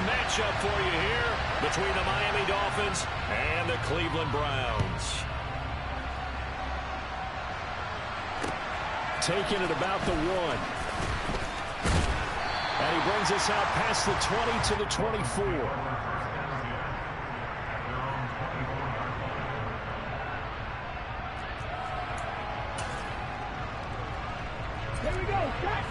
matchup for you here between the Miami Dolphins and the Cleveland Browns. Taking it about the 1. And he brings us out past the 20 to the 24. Here we go, cut!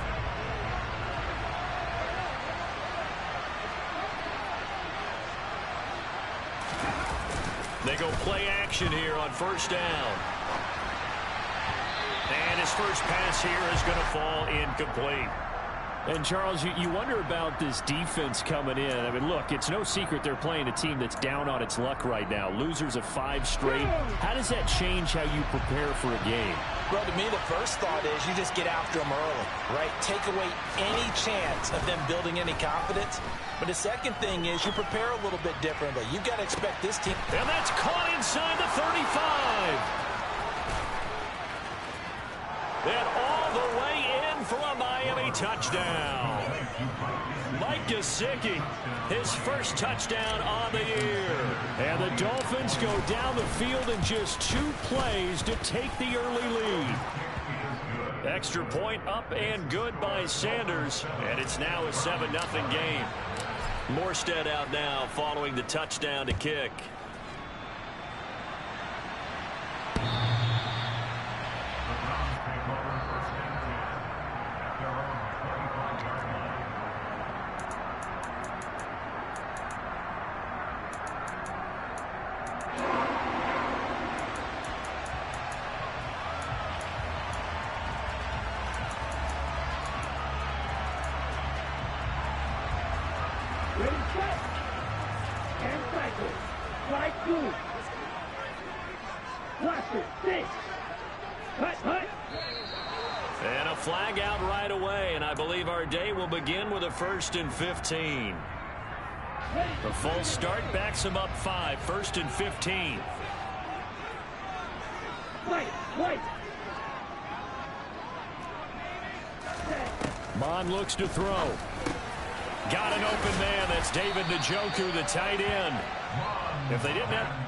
They go play action here on first down. And his first pass here is going to fall incomplete. And, Charles, you wonder about this defense coming in. I mean, look, it's no secret they're playing a team that's down on its luck right now. Losers of 5 straight. How does that change how you prepare for a game? Well, to me, the first thought is you just get after them early, right? Take away any chance of them building any confidence. But the second thing is you prepare a little bit differently. You've got to expect this team. And that's caught inside the 35. And all the way in for a Miami touchdown. Mike Gesicki, his first touchdown on the year. And the Dolphins go down the field in just 2 plays to take the early lead. Extra point up and good by Sanders. And it's now a 7-0 game. Morstead out now following the touchdown to kick. Ready, set, and cycle. Right through. Watch it, 6. Hut. And a flag out right away, and I believe our day will begin with a 1st and 15. The false start backs him up 5, 1st and 15. Right. Mon looks to throw. Got an open man. That's David Njoku, the tight end. If they didn't have...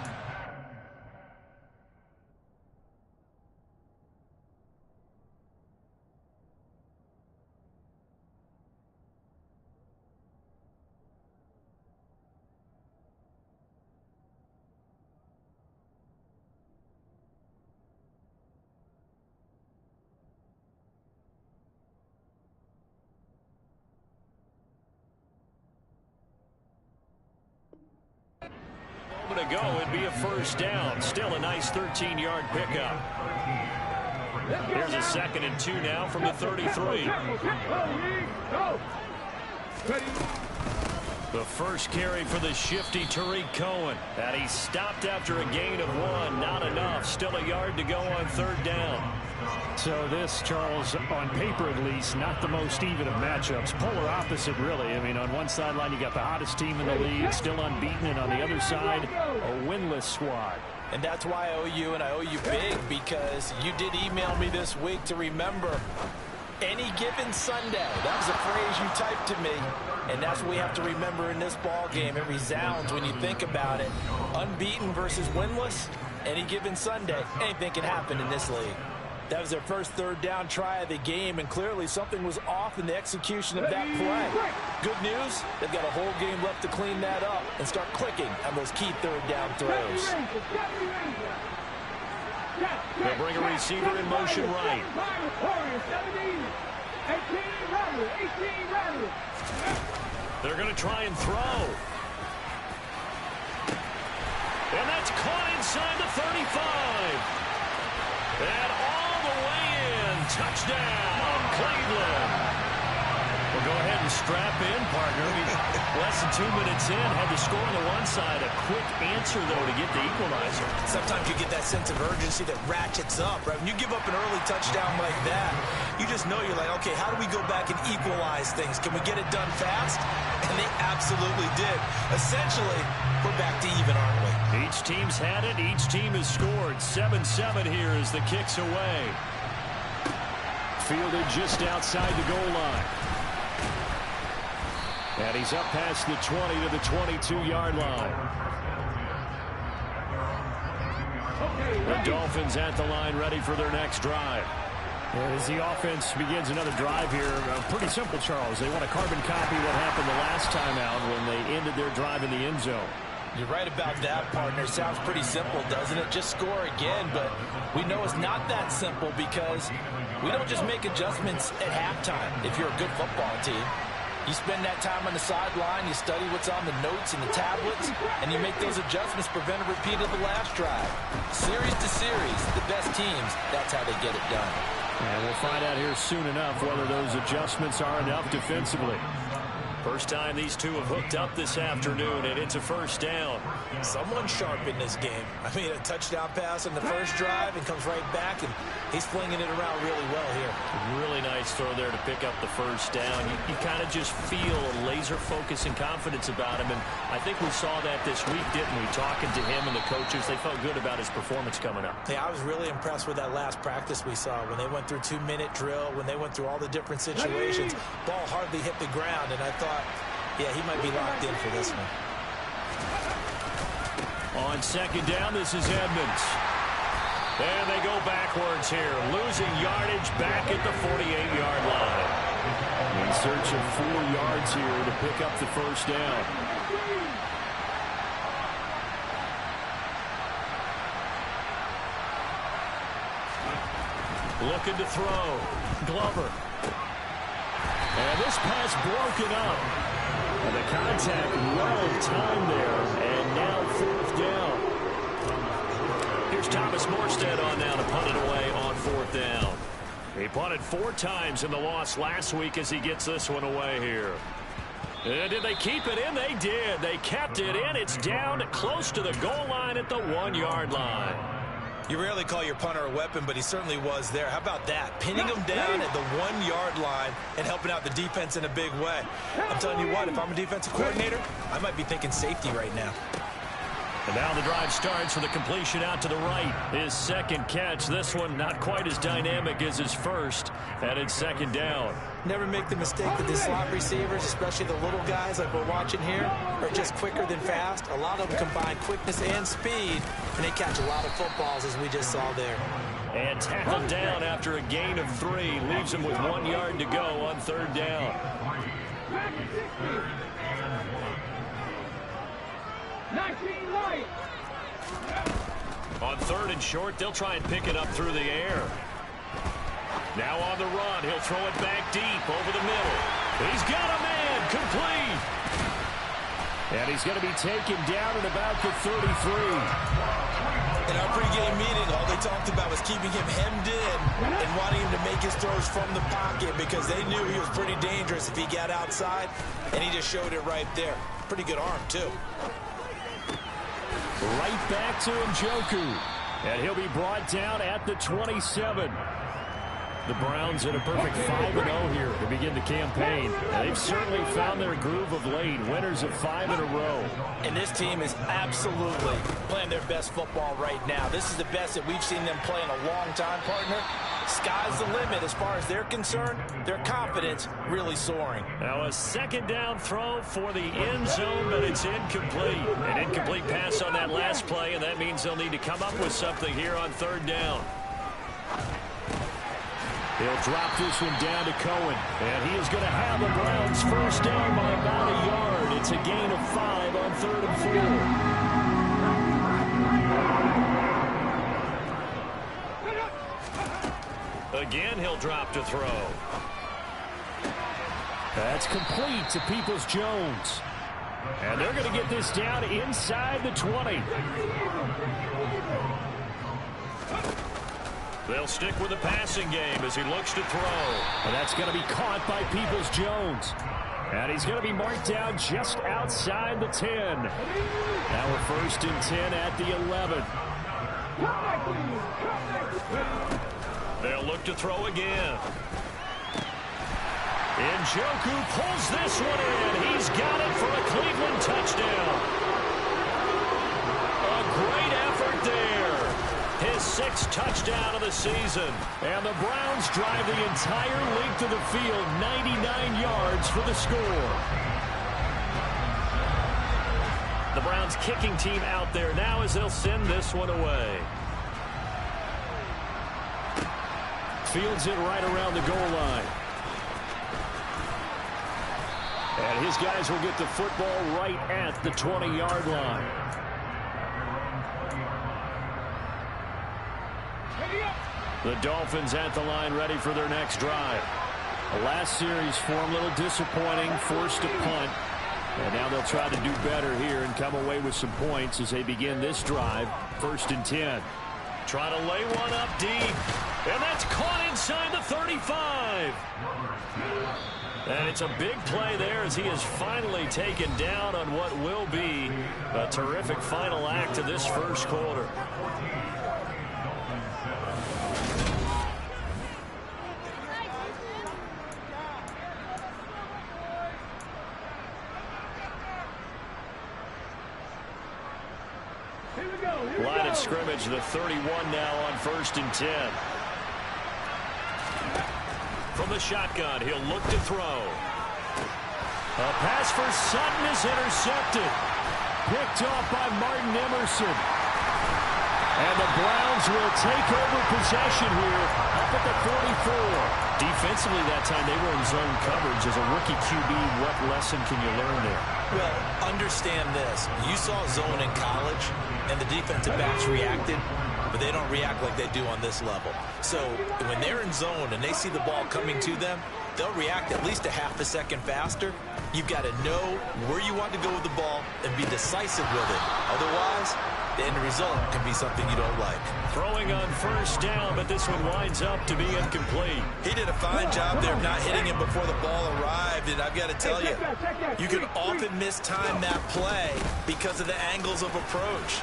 to go, it'd be a first down. Still a nice 13-yard pickup. Here's a 2nd and 2 now from the 33. The first carry for the shifty Tariq Cohen. And he stopped after a gain of 1. Not enough. Still a yard to go on 3rd down. So this, Charles, on paper at least, not the most even of matchups. Polar opposite, really. I mean, on one sideline, you got the hottest team in the league, still unbeaten, and on the other side, a winless squad. And that's why I owe you, and I owe you big, because you did email me this week to remember any given Sunday. That was a phrase you typed to me, and that's what we have to remember in this ball game. It resounds when you think about it. Unbeaten versus winless, any given Sunday. Anything can happen in this league. That was their first 3rd down try of the game, and clearly something was off in the execution of that play. Good news, they've got a whole game left to clean that up and start clicking on those key 3rd down throws. They'll bring a receiver in motion right. They're going to try and throw. And that's caught inside the 35. And all the way in. Touchdown, Cleveland. Well, go ahead and strap in, partner. Less than 2 minutes in, had to score on the one side. A quick answer, though, to get the equalizer. Sometimes you get that sense of urgency that ratchets up, right? When you give up an early touchdown like that, you just know you're like, okay, how do we go back and equalize things? Can we get it done fast? And they absolutely did. Essentially, we're back to even, aren't we? Each team's had it. Each team has scored. 7-7 here as the kick's away. Fielded just outside the goal line. And he's up past the 20 to the 22-yard line. The Dolphins at the line, ready for their next drive. And as the offense begins another drive here, pretty simple, Charles. They want to carbon copy what happened the last time out when they ended their drive in the end zone. You're right about that, partner. Sounds pretty simple, doesn't it? Just score again, but we know it's not that simple because we don't just make adjustments at halftime if you're a good football team. You spend that time on the sideline, you study what's on the notes and the tablets, and you make those adjustments, prevent a repeat of the last drive. Series to series, the best teams, that's how they get it done. And we'll find out here soon enough whether those adjustments are enough defensively. First time these two have hooked up this afternoon, and it's a first down. Someone sharp in this game. I mean, a touchdown pass on the first drive and comes right back, and he's flinging it around really well here. Really nice throw there to pick up the first down. You kind of just feel a laser focus and confidence about him, and I think we saw that this week, didn't we? Talking to him and the coaches, they felt good about his performance coming up. Yeah, I was really impressed with that last practice we saw when they went through 2-minute drill, when they went through all the different situations. Ball hardly hit the ground, and I thought, yeah, he might be locked in for this one. On second down, this is Edmonds. And they go backwards here, losing yardage back at the 48-yard line. In search of 4 yards here to pick up the first down. Looking to throw. Glover. And this pass broken up. And the contact well timed there. And now fourth down. Here's Thomas Morstead on now to punt it away on fourth down. He punted 4 times in the loss last week as he gets this one away here. And did they keep it in? They did. They kept it in. It's down close to the goal line at the 1-yard line. You rarely call your punter a weapon, but he certainly was there. How about that? Pinning him down at the 1-yard line and helping out the defense in a big way. I'm telling you what, if I'm a defensive coordinator, I might be thinking safety right now. And now the drive starts with a completion out to the right. His second catch. This one not quite as dynamic as his first. And it's second down. Never make the mistake that the slot receivers, especially the little guys like we're watching here, are just quicker than fast. A lot of them combine quickness and speed, and they catch a lot of footballs, as we just saw there. And tackled down after a gain of 3. Leaves him with 1 yard to go on third down. 19 light. On third and short, they'll try and pick it up through the air. Now on the run, he'll throw it back deep over the middle. He's got a man, complete. And he's going to be taken down at about the 33. In our pregame meeting, all they talked about was keeping him hemmed in and wanting him to make his throws from the pocket because they knew he was pretty dangerous if he got outside, and he just showed it right there. Pretty good arm, too. Right back to Njoku. And he'll be brought down at the 27. The Browns in a perfect 5-0 here to begin the campaign. And they've certainly found their groove of late. Winners of 5 in a row. And this team is absolutely playing their best football right now. This is the best that we've seen them play in a long time, partner. Sky's the limit as far as they're concerned. Their confidence really soaring. Now a second down throw for the end zone, but it's incomplete. An incomplete pass on that last play, and that means they'll need to come up with something here on third down. He'll drop this one down to Cohen. And he is going to have the Browns first down by about a yard. It's a gain of 5 on third and 4. Again, he'll drop to throw. That's complete to Peoples-Jones. And they're going to get this down inside the 20. They'll stick with the passing game as he looks to throw. And that's going to be caught by Peoples-Jones. And he's going to be marked down just outside the 10. Now we're first and 10 at the 11. They'll look to throw again. Njoku pulls this one in. He's got it for a Cleveland touchdown. A great effort there. His 6th touchdown of the season. And the Browns drive the entire length of the field, 99 yards for the score. Browns kicking team out there now as they'll send this one away. Fields it right around the goal line. And his guys will get the football right at the 20-yard line. The Dolphins at the line ready for their next drive. The last series for them, a little disappointing, forced a punt. And now they'll try to do better here and come away with some points as they begin this drive, 1st and 10. Try to lay one up deep. And that's caught inside the 35. And it's a big play there as he is finally taken down on what will be a terrific final act of this first quarter. Line of scrimmage, the 31 now on 1st and 10. From the shotgun, he'll look to throw. A pass for Sutton is intercepted. Picked off by Martin Emerson. And the Browns will take over possession here up at the 44. Defensively that time they were in zone coverage. As a rookie QB, what lesson can you learn there? Well, understand this. You saw zone in college, and the defensive backs reacted, but they don't react like they do on this level. So when they're in zone and they see the ball coming to them, they'll react at least a half a second faster. You've got to know where you want to go with the ball and be decisive with it. Otherwise, the end result can be something you don't like. Throwing on 1st down, but this one winds up to be incomplete. He did a fine job there of not hitting him before the ball arrived, and I've got to tell you, you can often mistime that play because of the angles of approach.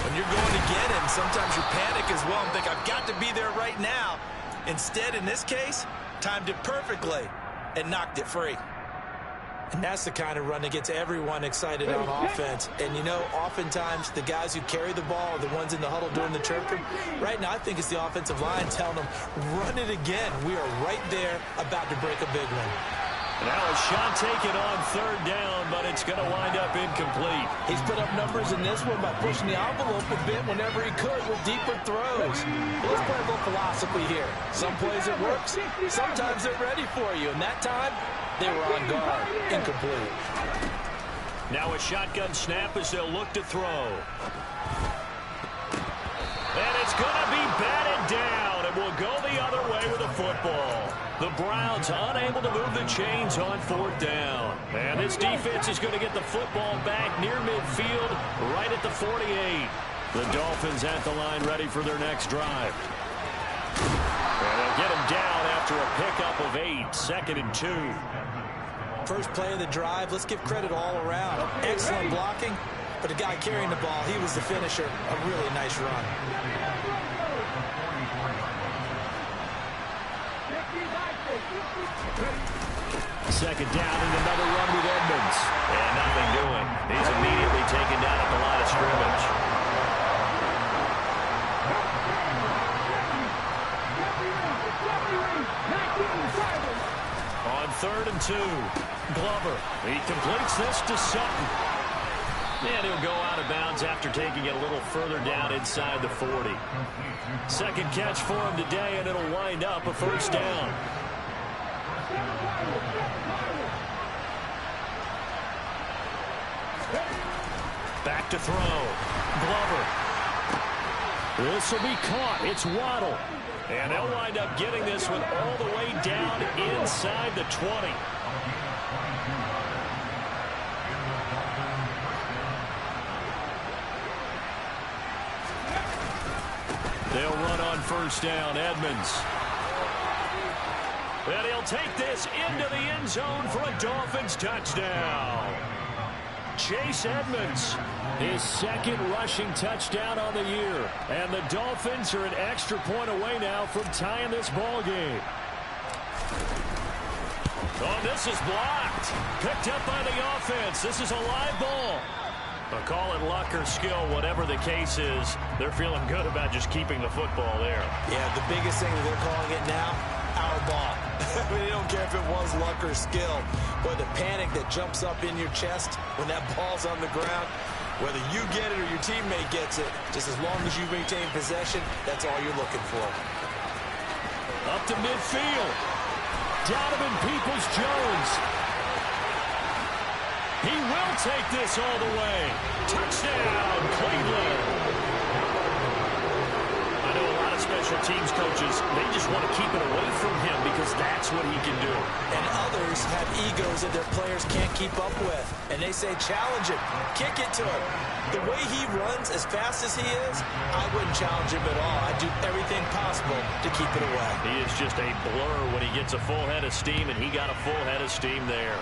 When you're going to get him, sometimes you panic as well and think, I've got to be there right now. Instead, in this case, timed it perfectly and knocked it free. And that's the kind of run that gets everyone excited on offense. And, you know, oftentimes the guys who carry the ball are the ones in the huddle doing the chirping. Right now, I think it's the offensive line telling them, run it again. We are right there about to break a big one. Now a shot taken on 3rd down, but it's going to wind up incomplete. He's put up numbers in this one by pushing the envelope a bit whenever he could with deeper throws. Well, let's play a little philosophy here. Some plays it works. Sometimes they're ready for you. And that time, they were on guard. Incomplete. Now a shotgun snap as they'll look to throw. And it's going to be batted down. It will go the other way with the football. The Browns unable to move the chains on 4th down. And this defense is going to get the football back near midfield, right at the 48. The Dolphins at the line ready for their next drive. And they'll get him down after a pickup of 8, 2nd and 2. First play of the drive, let's give credit all around. Excellent blocking, but the guy carrying the ball, he was the finisher. A really nice run. Second down and another run with Edmonds. And nothing doing. He's immediately taken down at the line of scrimmage. On 3rd and 2, Glover. He completes this to Sutton. And he'll go out of bounds after taking it a little further down inside the 40. Second catch for him today, and it'll wind up a 1st down. Back to throw. Glover. This will be caught. It's Waddle. And they'll wind up getting this one all the way down inside the 20. They'll run on 1st down. Edmonds. And he'll take this into the end zone for a Dolphins touchdown. Chase Edmonds, his 2nd rushing touchdown on the year. And the Dolphins are an extra point away now from tying this ball game. Oh, this is blocked. Picked up by the offense. This is a live ball. But call it luck or skill, whatever the case is, they're feeling good about just keeping the football there. Yeah, the biggest thing that they're calling it now, our ball. I mean, they don't care if it was luck or skill. But the panic that jumps up in your chest when that ball's on the ground, Whether you get it or your teammate gets it, just as long as you maintain possession, that's all you're looking for. Up to midfield. Donovan Peoples-Jones. He will take this all the way. Touchdown, Cleveland. I know a lot of special teams coaches, they just want to keep it away from him because that's what he can do. And others have egos that their players can't keep up with. And they say, challenge him, kick it to him. The way he runs as fast as he is, I wouldn't challenge him at all. I'd do everything possible to keep it away. He is just a blur when he gets a full head of steam, and he got a full head of steam there.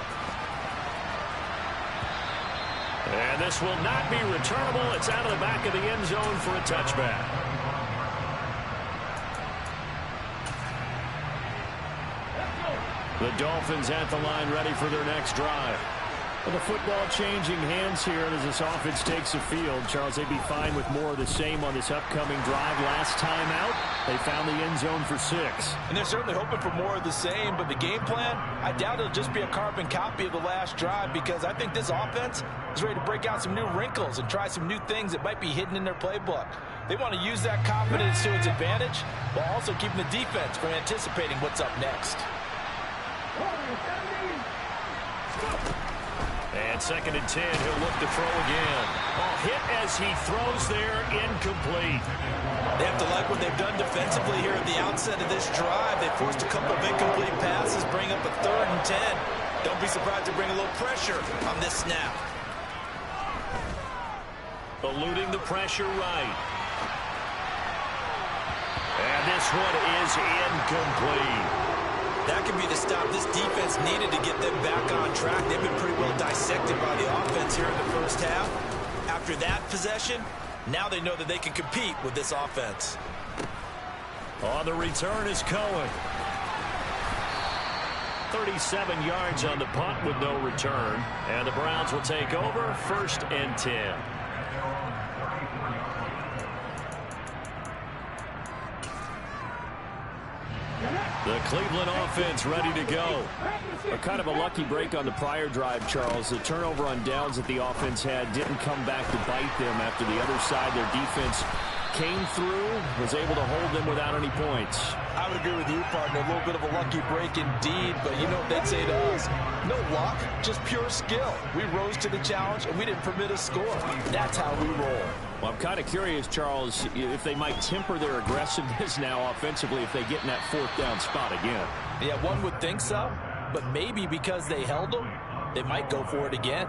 And this will not be returnable. It's out of the back of the end zone for a touchback. The Dolphins at the line, ready for their next drive. Well, the football changing hands here as this offense takes the field. Charles, they'd be fine with more of the same on this upcoming drive. Last time out, they found the end zone for 6. And they're certainly hoping for more of the same, but the game plan, I doubt it'll just be a carbon copy of the last drive, because I think this offense is ready to break out some new wrinkles and try some new things that might be hidden in their playbook. They want to use that confidence to its advantage while also keeping the defense from anticipating what's up next. And 2nd and 10, he'll look to throw again. Oh, hit as he throws there, incomplete. They have to like what they've done defensively here at the outset of this drive. They forced a couple of incomplete passes, bring up a 3rd and 10. Don't be surprised to bring a little pressure on this snap. Eluding the pressure right. And this one is incomplete. That could be the stop this defense needed to get them back on track. They've been pretty well dissected by the offense here in the first half. After that possession, now they know that they can compete with this offense. On the return is Cohen. 37 yards on the punt with no return. And the Browns will take over, 1st and 10. The Cleveland offense ready to go. A kind of a lucky break on the prior drive, Charles. The turnover on downs that the offense had didn't come back to bite them after the other side. Their defense came through, was able to hold them without any points. I would agree with you, partner. A little bit of a lucky break indeed, but you know what they'd say to us? No luck, just pure skill. We rose to the challenge, and we didn't permit a score. That's how we roll. Well, I'm kind of curious, Charles, if they might temper their aggressiveness now offensively if they get in that 4th down spot again. Yeah, one would think so, but maybe because they held them, they might go for it again.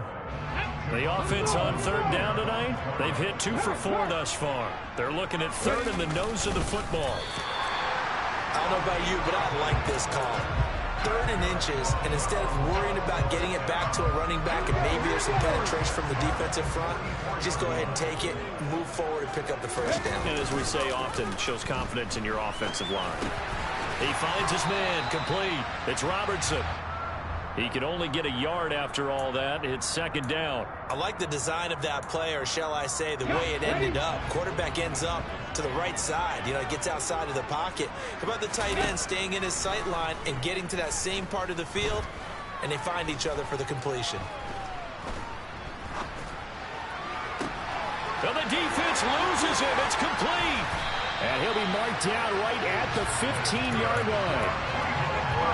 The offense on 3rd down tonight, they've hit 2 for 4 thus far. They're looking at 3rd in the nose of the football. I don't know about you, but I like this call. 3rd and inches, and instead of worrying about getting it back to a running back and maybe there's some penetration from the defensive front, just go ahead and take it, move forward, and pick up the 1st down. And as we say often, shows confidence in your offensive line. He finds his man, complete. It's Robertson. He can only get a yard after all that. It's 2nd down. I like the design of that play, or shall I say the way it ended up. Quarterback ends up to the right side. You know, it gets outside of the pocket. How about the tight end staying in his sight line and getting to that same part of the field, and they find each other for the completion. Well, the defense loses him. It's complete. And he'll be marked down right at the 15-yard line.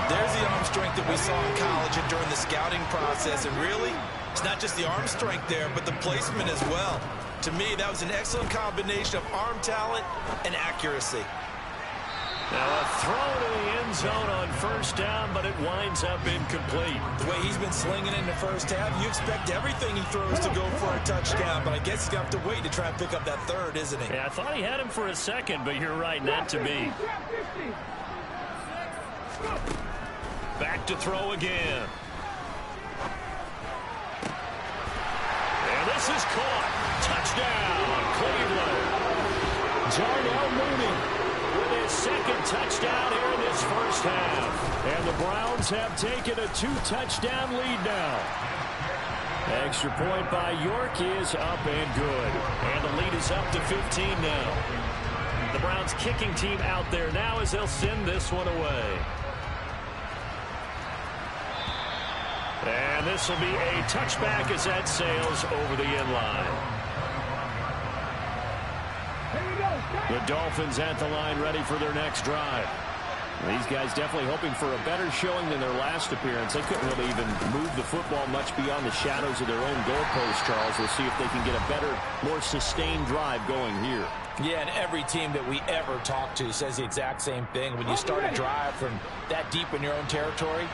There's the arm strength that we saw in college and during the scouting process. And really, it's not just the arm strength there, but the placement as well. To me, that was an excellent combination of arm talent and accuracy. Now a throw to the end zone on 1st down, but it winds up incomplete. The way he's been slinging in the first half, you expect everything he throws to go for a touchdown, but I guess he's going to have to wait to try and pick up that 3rd, isn't he? Yeah, I thought he had him for a second, but you're right, not to be. Back to throw again. And this is caught. Touchdown, Cleveland. Darnell Mooney with his 2nd touchdown here in this 1st half. And the Browns have taken a 2-touchdown lead now. Extra point by York is up and good. And the lead is up to 15 now. The Browns kicking team out there now as they'll send this one away. And this will be a touchback as that sails over the end line. The Dolphins at the line ready for their next drive. These guys definitely hoping for a better showing than their last appearance. They couldn't really even move the football much beyond the shadows of their own goalpost, Charles. We'll see if they can get a better, more sustained drive going here. Yeah, and every team that we ever talk to says the exact same thing. When you start a drive from that deep in your own territory,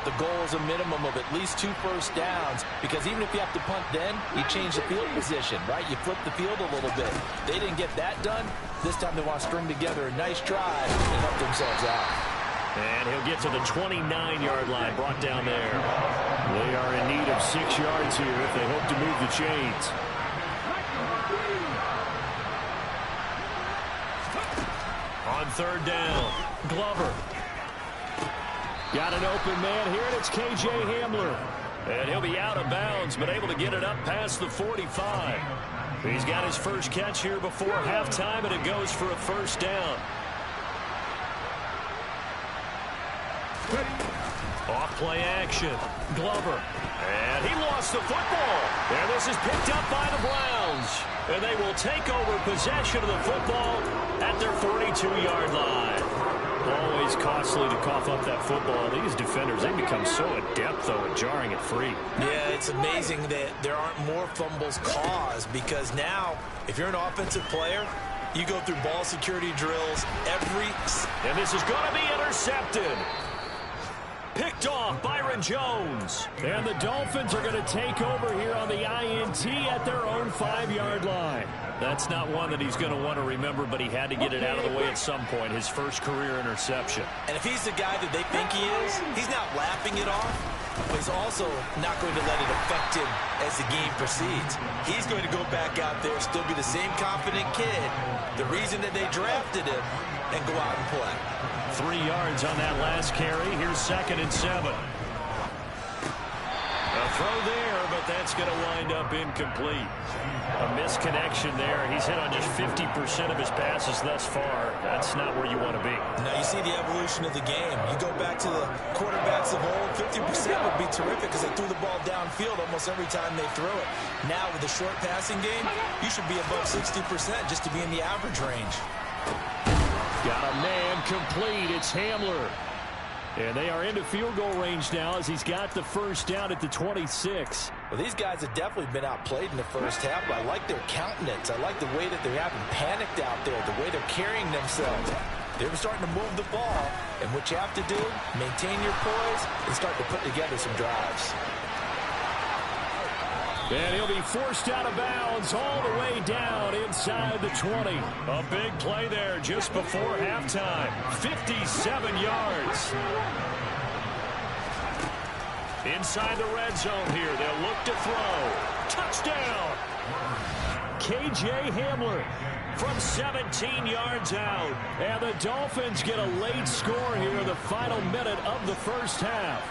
the goal is a minimum of at least 2 first downs, because even if you have to punt then, you change the field position, right? You flip the field a little bit. They didn't get that done. This time they want to string together a nice drive and help themselves out. And he'll get to the 29-yard line, brought down there. They are in need of 6 yards here if they hope to move the chains. On third down, Glover. Got an open man here, and it's K.J. Hamler. And he'll be out of bounds, but able to get it up past the 45. He's got his first catch here before halftime, and it goes for a first down. Off play action, Glover. And he lost the football. And this is picked up by the Browns. And they will take over possession of the football at their 42-yard line. Always costly to cough up that football. These defenders, they become so adept, though, at jarring it free. Yeah, it's amazing that there aren't more fumbles caused, because now, if you're an offensive player, you go through ball security drills every... And this is going to be intercepted. Picked off Byron Jones. And the Dolphins are going to take over here on the INT at their own 5-yard line. That's not one that he's going to want to remember, but he had to get it out of the way at some point. His first career interception. And if he's the guy that they think he is, he's not laughing it off, but he's also not going to let it affect him as the game proceeds. He's going to go back out there, still be the same confident kid, the reason that they drafted him, and go out and play. 3 yards on that last carry. Here's 2nd and 7. A throw there, but that's going to wind up incomplete. A misconnection there. He's hit on just 50% of his passes thus far. That's not where you want to be. Now you see the evolution of the game. You go back to the quarterbacks of old, 50% would be terrific because they threw the ball downfield almost every time they threw it. Now with the short passing game, you should be above 60% just to be in the average range. Got a man complete. It's Hamler. And they are into field goal range now as he's got the first down at the 26. Well, these guys have definitely been outplayed in the first half, but I like their countenance. I like the way that they're having panicked out there, the way they're carrying themselves. They're starting to move the ball, and what you have to do, maintain your poise and start to put together some drives. And he'll be forced out of bounds all the way down inside the 20. A big play there just before halftime. 57 yards. Inside the red zone here. They'll look to throw. Touchdown. K.J. Hamler from 17 yards out. And the Dolphins get a late score here in the final minute of the first half.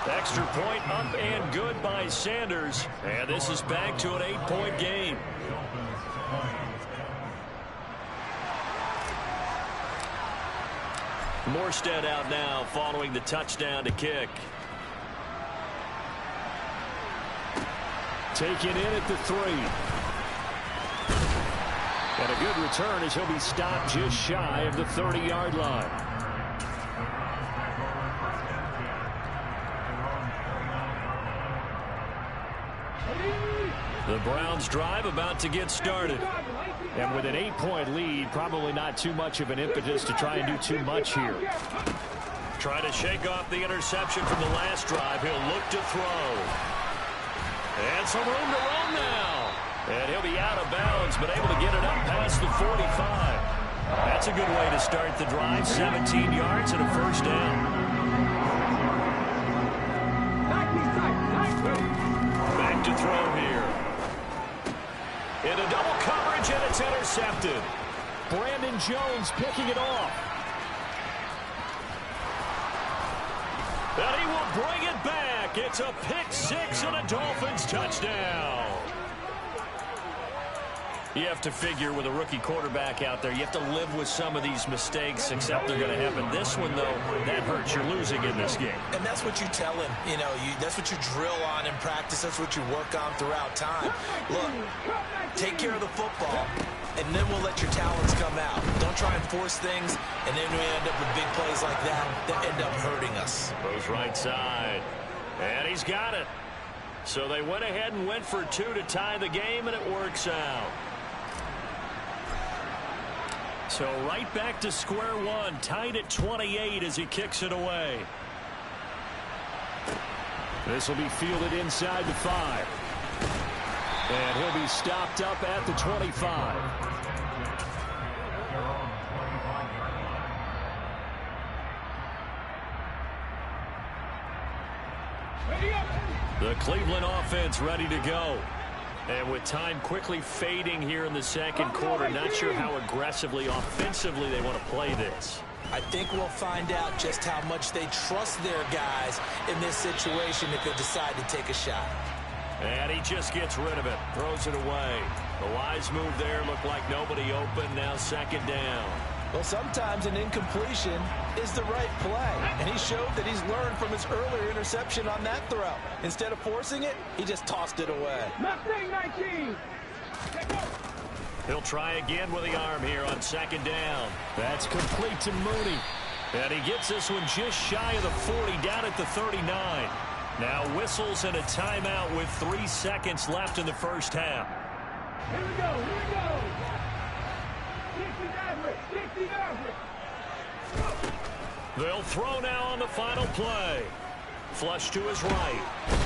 Extra point up and good by Sanders. And this is back to an 8-point game. Morstead out now following the touchdown to kick. Taken in at the 3. And a good return as he'll be stopped just shy of the 30-yard line. The Browns drive about to get started. And with an 8-point lead, probably not too much of an impetus to try and do too much here. Try to shake off the interception from the last drive. He'll look to throw. And some room to run now. And he'll be out of bounds, but able to get it up past the 45. That's a good way to start the drive. 17 yards and a first down. Back to throw here. Into double coverage, and it's intercepted. Brandon Jones picking it off. And he will bring it back. It's a pick 6 and a Dolphins touchdown. You have to figure with a rookie quarterback out there, you have to live with some of these mistakes, except they're going to happen. This one, though, that hurts. You're losing in this game. And that's what you tell him. You know, that's what you drill on in practice. That's what you work on throughout time. Look, take care of the football, and then we'll let your talents come out. Don't try and force things, and then we end up with big plays like that end up hurting us. Goes right side, and he's got it. So they went ahead and went for 2 to tie the game, and it works out. So right back to square one, tied at 28 as he kicks it away. This will be fielded inside the 5. And he'll be stopped up at the 25. The Cleveland offense ready to go. And with time quickly fading here in the second quarter, not sure how aggressively, offensively they want to play this. I think we'll find out just how much they trust their guys in this situation if they decide to take a shot. And he just gets rid of it, throws it away. The wise move there, looked like nobody open, now second down. Well, sometimes an incompletion is the right play, and he showed that he's learned from his earlier interception on that throw. Instead of forcing it, he just tossed it away. Mustang 19. He'll try again with the arm here on second down. That's complete to Mooney. And he gets this one just shy of the 40, down at the 39. Now whistles and a timeout with 3 seconds left in the first half. Here we go, here we go. 60 average. They'll throw now on the final play. Flush to his right.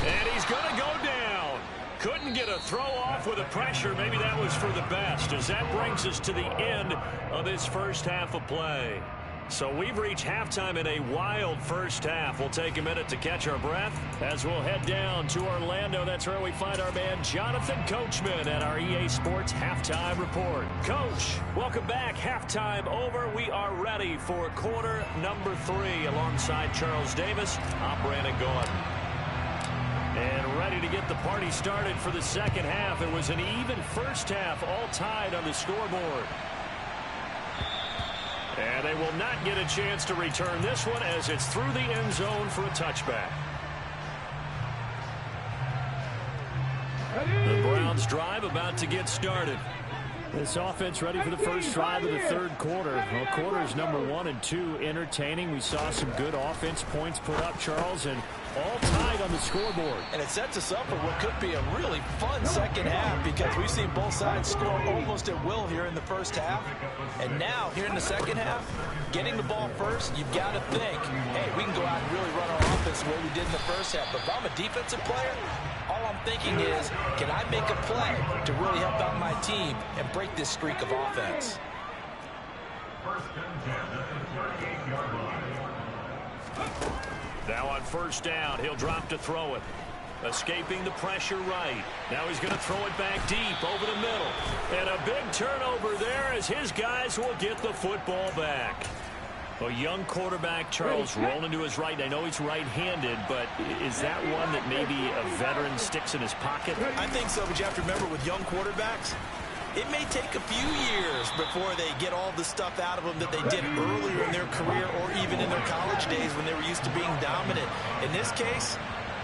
And he's going to go down. Couldn't get a throw off with the pressure. Maybe that was for the best, as that brings us to the end of this first half of play. So we've reached halftime in a wild first half. We'll take a minute to catch our breath as we'll head down to Orlando. That's where we find our man Jonathan Coachman at our EA Sports Halftime Report. Coach, welcome back. Halftime over. We are ready for quarter number 3 alongside Charles Davis. I'm Brandon Gordon. And ready to get the party started for the second half. It was an even first half, all tied on the scoreboard. And they will not get a chance to return this one as it's through the end zone for a touchback. The Browns drive about to get started. This offense ready for the first drive of the third quarter. Well, quarters number 1 and 2 entertaining. We saw some good offense points put up, Charles, and all tied on the scoreboard. And it sets us up for what could be a really fun second half because we've seen both sides score almost at will here in the first half. And now, here in the second half, getting the ball first, you've got to think, hey, we can go out and really run our offense the way we did in the first half. But if I'm a defensive player, all I'm thinking is, can I make a play to really help out my team and break this streak of offense? Now on first down, he'll drop to throw it. Escaping the pressure right. Now he's going to throw it back deep over the middle. And a big turnover there as his guys will get the football back. A young quarterback, Charles, rolling to his right. I know he's right-handed, but is that one that maybe a veteran sticks in his pocket? I think so, but you have to remember with young quarterbacks, it may take a few years before they get all the stuff out of them that they did earlier in their career or even in their college days when they were used to being dominant. In this case,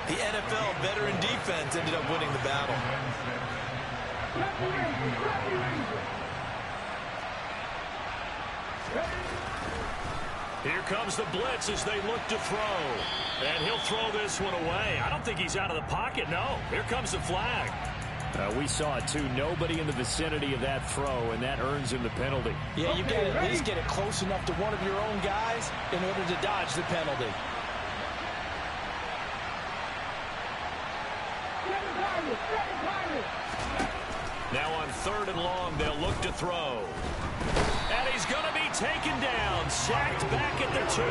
the NFL veteran defense ended up winning the battle. Here comes the blitz as they look to throw. And he'll throw this one away. I don't think he's out of the pocket, no. Here comes the flag. We saw it, too. Nobody in the vicinity of that throw, and that earns him the penalty. Yeah, you got to at least get it close enough to one of your own guys in order to dodge the penalty. Now on third and long, they'll look to throw. And he's going to be taken down, sacked back at the 2.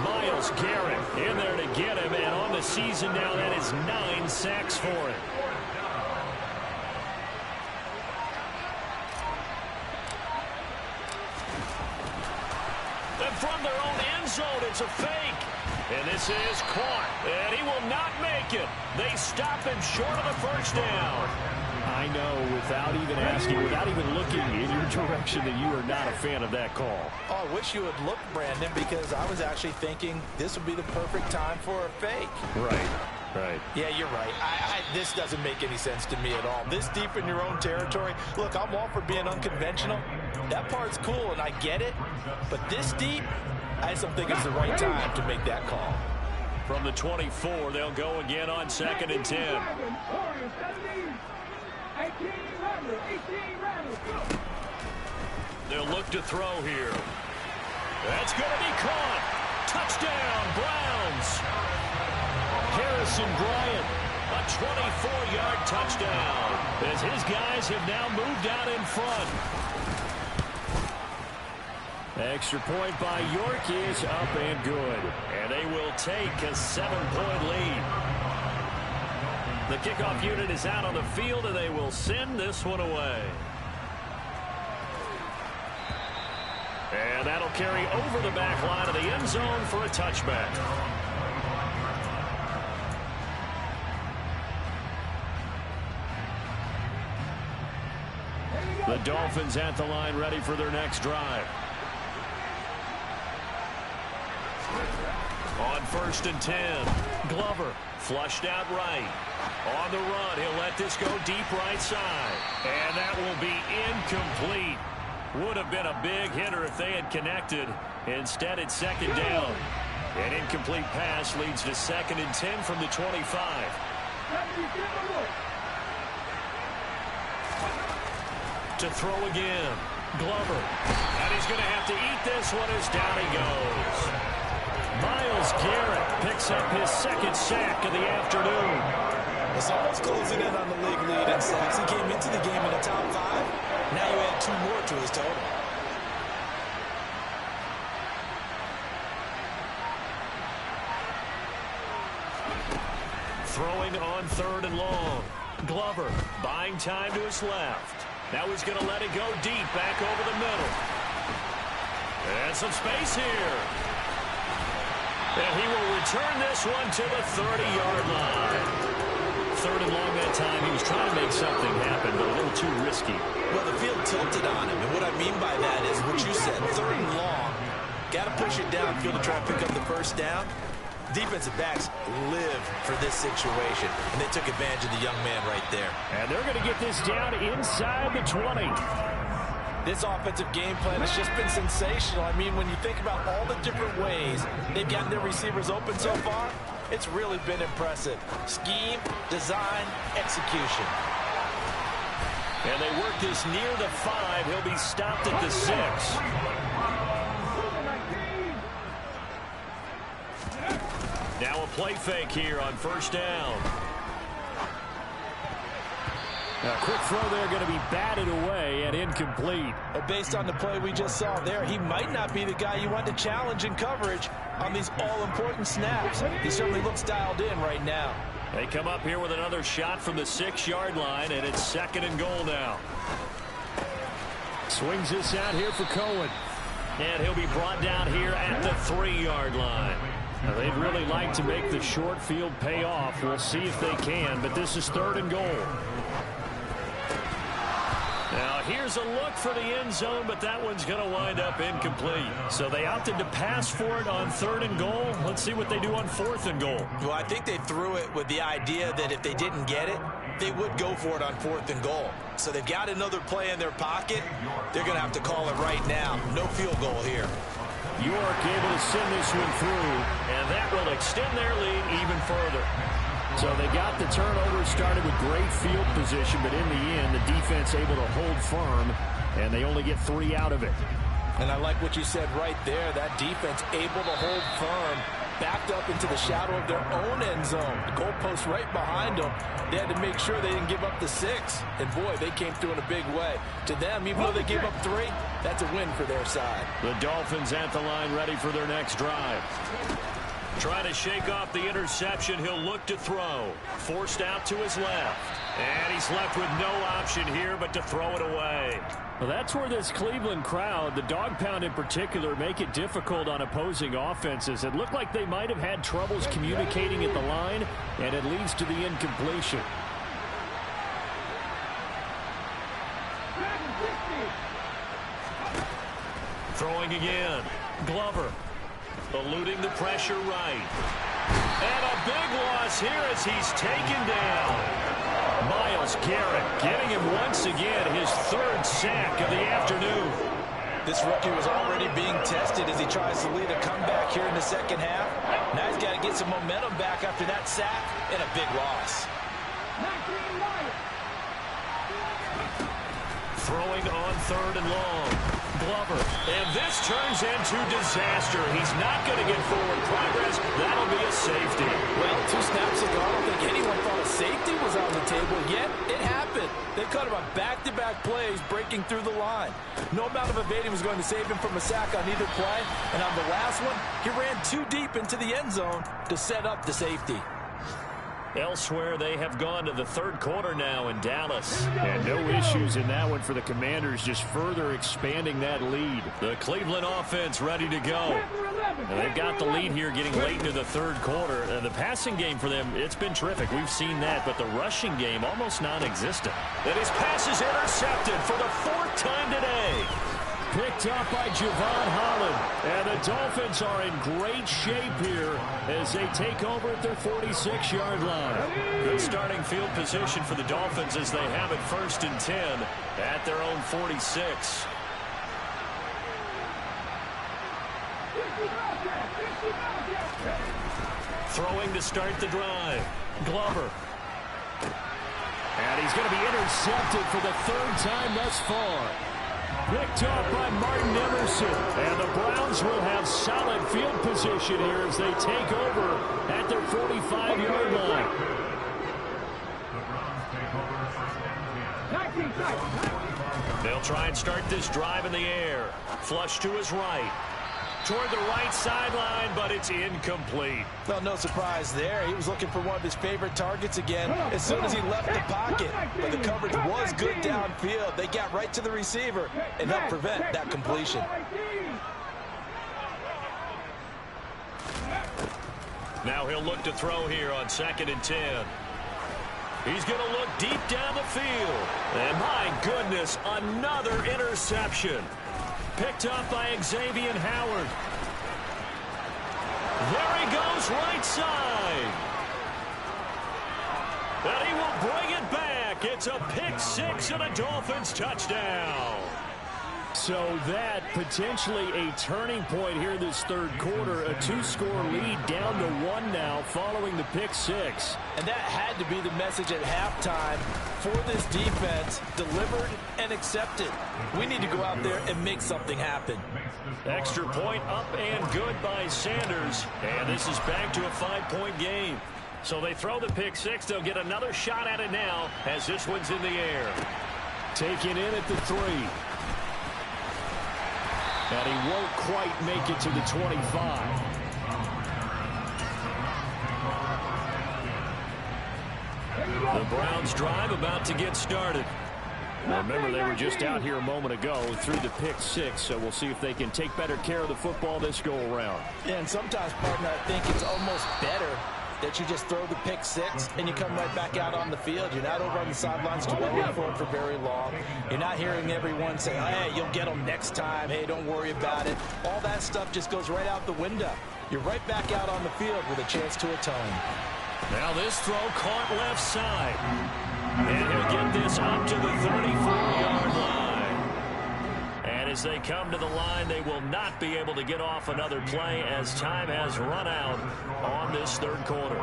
Myles Garrett in there to get him, and on the season now, that is 9 sacks for him. And from their own end zone, it's a fake. And this is caught, and he will not make it. They stop him short of the first down. I know, without even asking, without even looking in your direction, that you are not a fan of that call. Oh, I wish you would look, Brandon, because I was actually thinking this would be the perfect time for a fake. Right. Yeah, you're right. This doesn't make any sense to me at all. This deep in your own territory, look, I'm all for being unconventional. That part's cool, and I get it. But this deep, I just don't think it's the right time to make that call. From the 24, they'll go again on 2nd and 10. They'll look to throw here. That's going to be caught. Touchdown, Browns. Harrison Bryant, a 24-yard touchdown, as his guys have now moved out in front. Extra point by York is up and good. And they will take a 7-point lead. The kickoff unit is out on the field, and they will send this one away. And that'll carry over the back line of the end zone for a touchback. The Dolphins at the line, ready for their next drive. On 1st and 10, Glover flushed out right. On the run, he'll let this go deep right side. And that will be incomplete. Would have been a big hitter if they had connected. Instead, it's 2nd down. An incomplete pass leads to 2nd and 10 from the 25. To throw again. Glover. And he's going to have to eat this one as down he goes. Myles Garrett picks up his 2nd sack of the afternoon. It's almost closing in on the league lead in sacks. He came into the game in the top 5. Now you add 2 more to his total. Throwing on 3rd and long. Glover buying time to his left. Now he's going to let it go deep back over the middle. And some space here. And he will return this one to the 30-yard line. 3rd and long that time. He was trying to make something happen, but a little too risky. Well, the field tilted on him, and what I mean by that is what you said, 3rd and long. Got to push it downfield to try and pick up the first down. Defensive backs live for this situation, and they took advantage of the young man right there. And they're going to get this down inside the 20. This offensive game plan has just been sensational. I mean, when you think about all the different ways they've gotten their receivers open so far, it's really been impressive. Scheme, design, execution. And they work this near the 5. He'll be stopped at the 6. Now a play fake here on 1st down. A quick throw there going to be batted away and incomplete. Based on the play we just saw there, he might not be the guy you want to challenge in coverage on these all-important snaps. He certainly looks dialed in right now. They come up here with another shot from the 6-yard line, and it's 2nd and goal now. Swings this out here for Cohen. And he'll be brought down here at the 3-yard line. Now, they'd really like to make the short field pay off. We'll see if they can, but this is 3rd and goal. Now, here's a look for the end zone, but that one's going to wind up incomplete. So they opted to pass for it on 3rd and goal. Let's see what they do on 4th and goal. Well, I think they threw it with the idea that if they didn't get it, they would go for it on 4th and goal. So they've got another play in their pocket. They're going to have to call it right now. No field goal here. York able to send this one through, and that will extend their lead even further. So they got the turnover started with great field position, but in the end, the defense able to hold firm, and they only get 3 out of it. And I like what you said right there. That defense able to hold firm, backed up into the shadow of their own end zone. The goalpost right behind them. They had to make sure they didn't give up the 6. And, boy, they came through in a big way. To them, even though they gave up 3, that's a win for their side. The Dolphins at the line ready for their next drive. Trying to shake off the interception, he'll look to throw. Forced out to his left. And he's left with no option here but to throw it away. Well, that's where this Cleveland crowd, the dog pound in particular, make it difficult on opposing offenses. It looked like they might have had troubles communicating at the line, and it leads to the incompletion. Throwing again. Glover eluding the pressure right. And a big loss here as he's taken down. Myles Garrett getting him once again his third sack of the afternoon. This rookie was already being tested as he tries to lead a comeback here in the second half. Now he's got to get some momentum back after that sack and a big loss. Throwing on third and long. Glover. And this turns into disaster. He's not going to get forward progress. That'll be a safety. Well, 2 snaps ago, I don't think anyone thought a safety was on the table, yet it happened. They cut him on back-to-back plays, breaking through the line. No amount of evading was going to save him from a sack on either play. And on the last one, he ran too deep into the end zone to set up the safety. Elsewhere, they have gone to the third quarter now in Dallas. And no issues in that one for the Commanders, just further expanding that lead. The Cleveland offense ready to go. And they've got the lead here getting late into the third quarter. The passing game for them, it's been terrific. We've seen that, but the rushing game almost non-existent. And his pass is intercepted for the 4th time today. Picked up by Javon Holland. And the Dolphins are in great shape here as they take over at their 46-yard line. Good starting field position for the Dolphins as they have it 1st and 10 at their own 46. Throwing to start the drive. Glover. And he's going to be intercepted for the 3rd time thus far. Picked up by Martin Emerson. And the Browns will have solid field position here as they take over at their 45-yard line. They'll try and start this drive in the air. Flush to his right. Toward the right sideline, but it's incomplete. Well, no surprise there. He was looking for one of his favorite targets again as soon as he left the pocket. But the coverage was good downfield. They got right to the receiver and helped prevent that completion. Now he'll look to throw here on 2nd and 10. He's going to look deep down the field. And my goodness, another interception. Picked up by Xavier Howard. There he goes, right side. And he will bring it back. It's a pick 6 and a Dolphins touchdown. So that potentially a turning point here this third quarter. A 2-score lead down to 1 now following the pick 6. And that had to be the message at halftime for this defense. Delivered and accepted. We need to go out there and make something happen. Extra point up and good by Sanders. And this is back to a 5-point game. So they throw the pick 6. They'll get another shot at it now as this one's in the air. Taken in at the 3. And he won't quite make it to the 25. The Browns drive about to get started. Remember, they were just out here a moment ago through the pick 6, so we'll see if they can take better care of the football this go-around. Yeah, and sometimes, partner, I think it's almost better that you just throw the pick 6 and you come right back out on the field. You're not over on the sidelines dwelling for it for very long. You're not hearing everyone say, hey, you'll get them next time. Hey, don't worry about it. All that stuff just goes right out the window. You're right back out on the field with a chance to atone. Now this throw caught left side. And he'll get this up to the 34-yard line. And as they come to the line, they will not be able to get off another play as time has run out on this third quarter.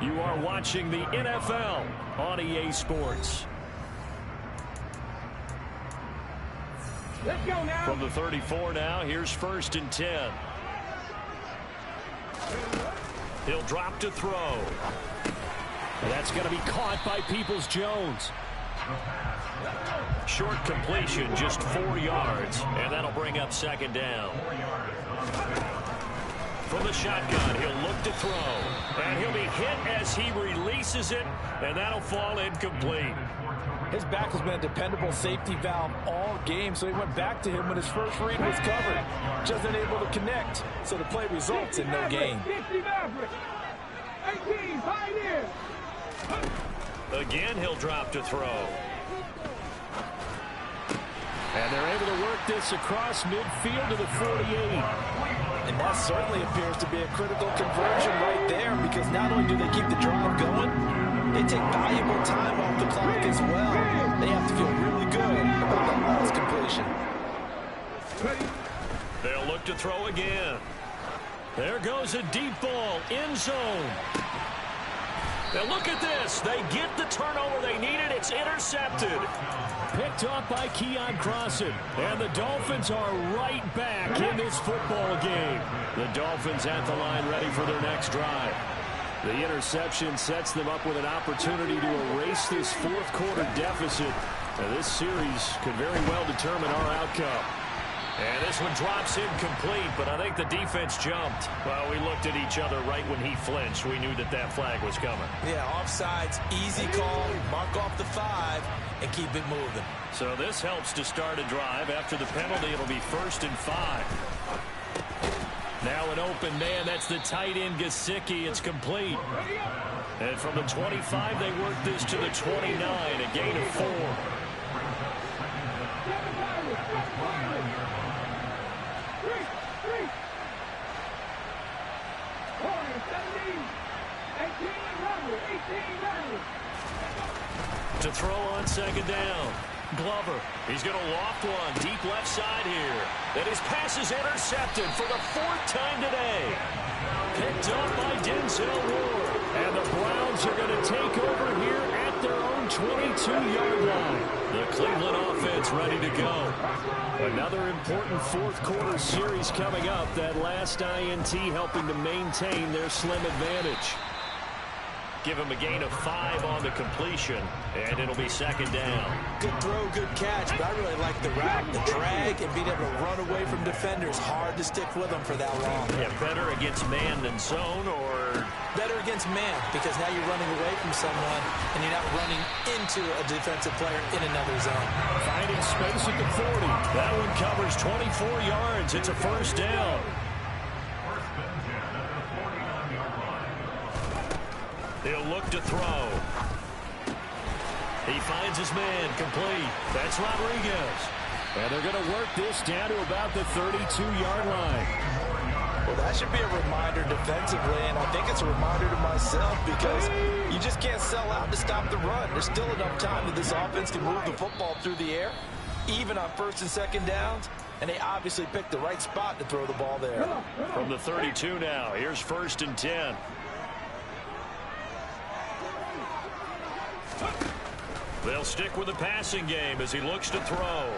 You are watching the NFL on EA Sports. Let's go now. From the 34 now, here's 1st and 10. He'll drop to throw. And that's going to be caught by Peoples-Jones. Short completion, just 4 yards, and that'll bring up 2nd down. From the shotgun. He'll look to throw. And he'll be hit as he releases it, and that'll fall incomplete. His back has been a dependable safety valve all game, so he went back to him when his first read was covered. Just unable to connect, so the play results in no gain. Again, he'll drop to throw. And they're able to work this across midfield to the 48. And that certainly appears to be a critical conversion right there, because not only do they keep the drive going, they take valuable time off the clock as well. They have to feel really good about that last completion. They'll look to throw again. There goes a deep ball, end zone. Now look at this. They get the turnover they needed. It's intercepted. Picked off by Keon Crossan. And the Dolphins are right back in this football game. The Dolphins at the line ready for their next drive. The interception sets them up with an opportunity to erase this fourth quarter deficit. Now, this series could very well determine our outcome. And this one drops incomplete, but I think the defense jumped. Well, we looked at each other right when he flinched. We knew that that flag was coming. Yeah, offsides, easy call, mark off the 5, and keep it moving. So this helps to start a drive. After the penalty, it'll be 1st and 5. Now an open man, that's the tight end Gesicki. It's complete. And from the 25, they work this to the 29, a gain of 4. To throw on 2nd down. Glover, he's going to loft one deep left side here. And his pass is intercepted for the 4th time today. Picked up by Denzel Ward. And the Browns are going to take over here at their own 22-yard line. The Cleveland offense ready to go. Another important fourth quarter series coming up. That last INT helping to maintain their slim advantage. Give him a gain of 5 on the completion, and it'll be 2nd down. Good throw, good catch, but I really like the route, the drag, and being able to run away from defenders. Hard to stick with them for that long. Yeah, better against man than zone, or? Better against man, because now you're running away from someone, and you're not running into a defensive player in another zone. Finding space at the 40. That one covers 24 yards. It's a 1st down. He'll look to throw. He finds his man, complete. That's Rodriguez. And they're going to work this down to about the 32-yard line. Well, that should be a reminder defensively, and I think it's a reminder to myself, because you just can't sell out to stop the run. There's still enough time that this offense can move the football through the air, even on 1st and 2nd downs, and they obviously picked the right spot to throw the ball there. From the 32 now, here's 1st and 10. They'll stick with the passing game as he looks to throw.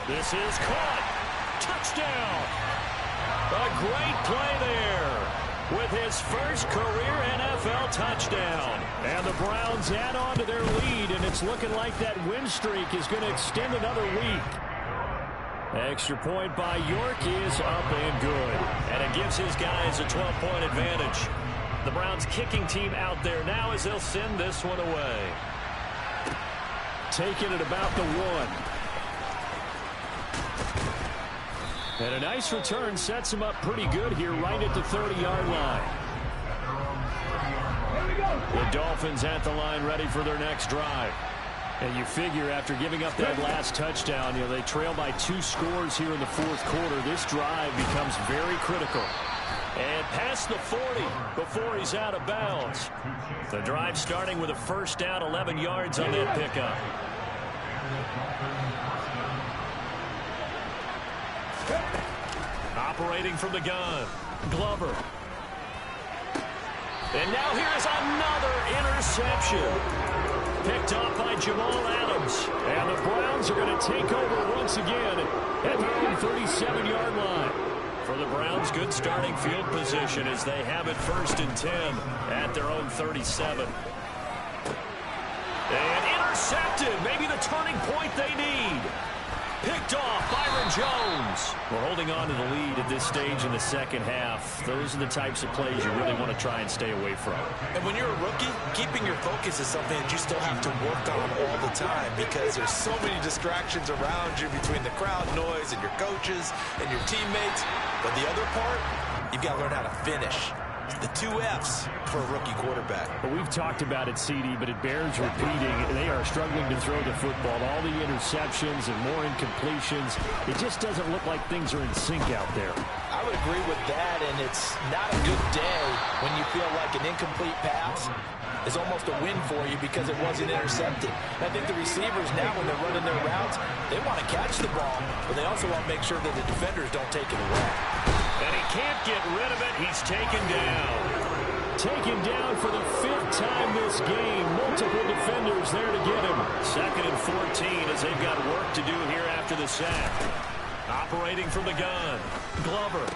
This is caught. Touchdown. A great play there with his first career NFL touchdown. And the Browns add on to their lead, and it's looking like that win streak is going to extend another week. Extra point by York is up and good. And it gives his guys a 12-point advantage. The Browns kicking team out there now as they'll send this one away. Taking it about the 1. And a nice return sets him up pretty good here right at the 30-yard line. The Dolphins at the line ready for their next drive. And you figure after giving up that last touchdown, they trail by 2 scores here in the fourth quarter. This drive becomes very critical. And past the 40 before he's out of bounds. The drive starting with a 1st down, 11 yards on that pickup. Operating from the gun, Glover. And now here's another interception. Picked off by Jamal Adams. And the Browns are going to take over once again at their own 37-yard line. For the Browns, good starting field position as they have it 1st and 10 at their own 37. And intercepted. Maybe the turning point they need. Picked off, Byron Jones. We're holding on to the lead at this stage in the second half. Those are the types of plays you really want to try and stay away from. And when you're a rookie, keeping your focus is something that you still have to work on all the time because there's so many distractions around you between the crowd noise and your coaches and your teammates. But the other part, you've got to learn how to finish. The 2 F's for a rookie quarterback. Well, we've talked about it, CD, but it bears repeating. They are struggling to throw the football. All the interceptions and more incompletions. It just doesn't look like things are in sync out there. I would agree with that, and it's not a good day when you feel like an incomplete pass is almost a win for you because it wasn't intercepted. I think the receivers now, when they're running their routes, they want to catch the ball, but they also want to make sure that the defenders don't take it away. And he can't get rid of it. He's taken down. Taken down for the 5th time this game. Multiple defenders there to get him. 2nd and 14 as they've got work to do here after the sack. Operating from the gun. Glover.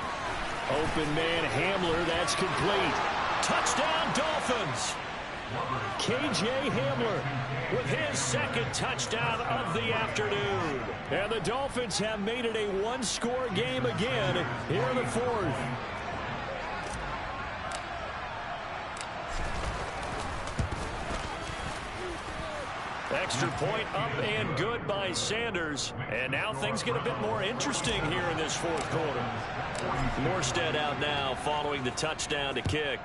Open man Hamler. That's complete. Touchdown Dolphins. KJ Hamler with his 2nd touchdown of the afternoon. And the Dolphins have made it a 1-score game again here in the 4th. Extra point up and good by Sanders. And now things get a bit more interesting here in this 4th quarter. Morstead out now following the touchdown to kick.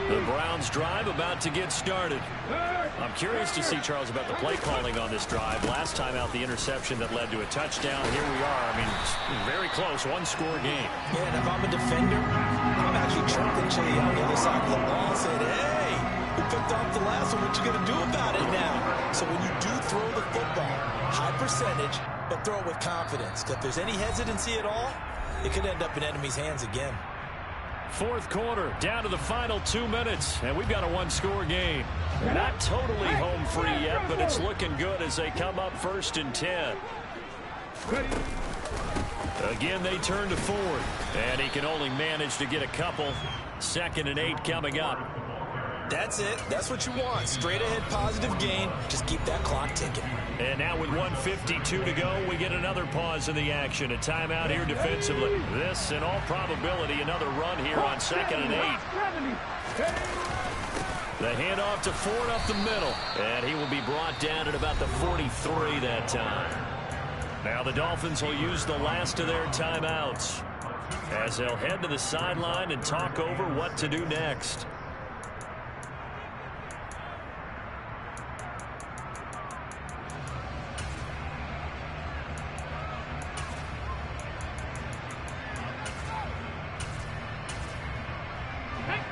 The Browns drive about to get started. I'm curious to see, Charles, about the play calling on this drive. Last time out, the interception that led to a touchdown. Here we are. I mean, very close, 1-score game. Yeah, and if I'm a defender, I'm actually chirping Chili on the other side of the ball and saying, hey, we picked off the last one. What you going to do about it now? So when you do throw the football, high percentage, but throw it with confidence. If there's any hesitancy at all, it could end up in enemy's hands again. 4th quarter, down to the final 2 minutes, and we've got a 1-score game. Not totally home free yet, but it's looking good as they come up 1st and 10. Again, they turn to Ford, and he can only manage to get a couple. 2nd and 8 coming up. That's it. That's what you want. Straight ahead positive gain. Just keep that clock ticking. And now with 1:52 to go, we get another pause in the action. A timeout here defensively. This, in all probability, another run here on 2nd and 8. The handoff to Ford up the middle. And he will be brought down at about the 43 that time. Now the Dolphins will use the last of their timeouts as they'll head to the sideline and talk over what to do next.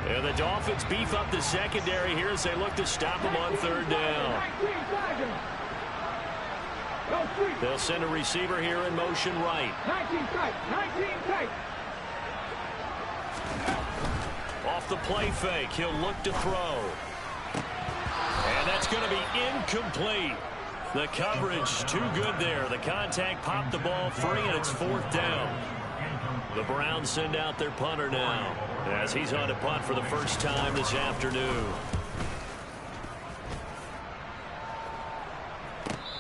And the Dolphins beef up the secondary here as they look to stop him on 3rd down. They'll send a receiver here in motion right. 19 tight. Off the play fake, he'll look to throw. And that's going to be incomplete. The coverage too good there. The contact popped the ball free, and it's 4th down. The Browns send out their punter now as he's on to punt for the first time this afternoon.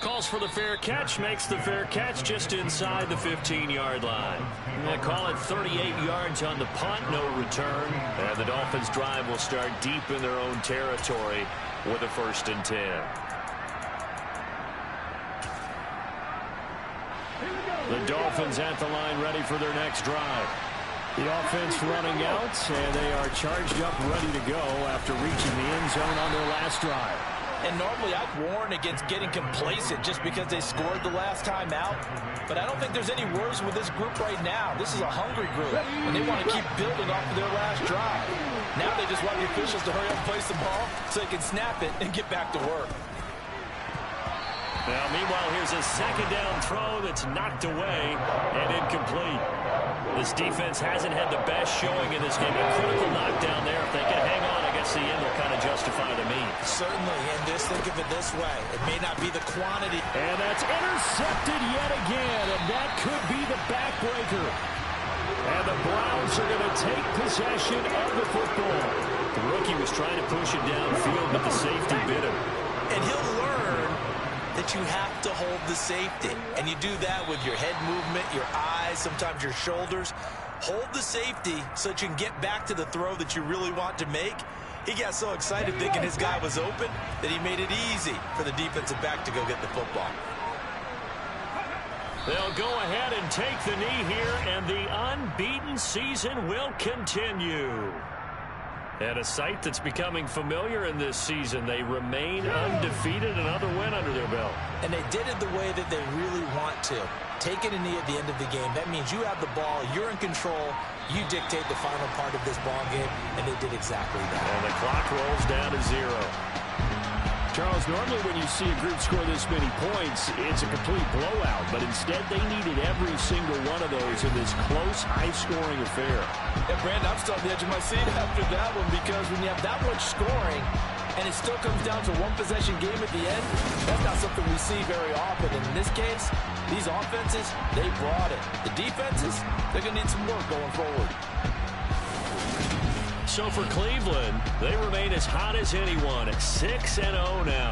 Calls for the fair catch, makes the fair catch just inside the 15-yard line. They call it 38 yards on the punt, no return. And the Dolphins drive will start deep in their own territory with a 1st and 10. The Dolphins at the line ready for their next drive. The offense running out, and they are charged up ready to go after reaching the end zone on their last drive. And normally I'd warn against getting complacent just because they scored the last time out. But I don't think there's any worries with this group right now. This is a hungry group, and they want to keep building off of their last drive. Now they just want the officials to hurry up and place the ball so they can snap it and get back to work. Now, meanwhile, here's a 2nd down throw that's knocked away and incomplete. This defense hasn't had the best showing in this game. A critical knockdown there if they can hang on against that's the end will kind of justify the means. Certainly, and just think of it this way. It may not be the quantity. And that's intercepted yet again, and that could be the backbreaker. And the Browns are going to take possession of the football. The rookie was trying to push it downfield, but the safety bit him. And he'll learn that you have to hold the safety. And you do that with your head movement, your eyes, sometimes your shoulders. Hold the safety so that you can get back to the throw that you really want to make. He got so excited thinking his guy was open that he made it easy for the defensive back to go get the football. They'll go ahead and take the knee here, and the unbeaten season will continue. And a sight that's becoming familiar in this season. They remain undefeated, another win under their belt. And they did it the way that they really want to. Taking a knee at the end of the game, that means you have the ball, you're in control, you dictate the final part of this ball game, and they did exactly that. And the clock rolls down to 0. Charles, normally when you see a group score this many points, it's a complete blowout. But instead, they needed every single one of those in this close, high-scoring affair. Yeah, Brandon, I'm still on the edge of my seat after that one, because when you have that much scoring and it still comes down to one-possession game at the end, that's not something we see very often. And in this case, these offenses, they brought it. The defenses, they're going to need some work going forward. So for Cleveland, they remain as hot as anyone at 6-0 now.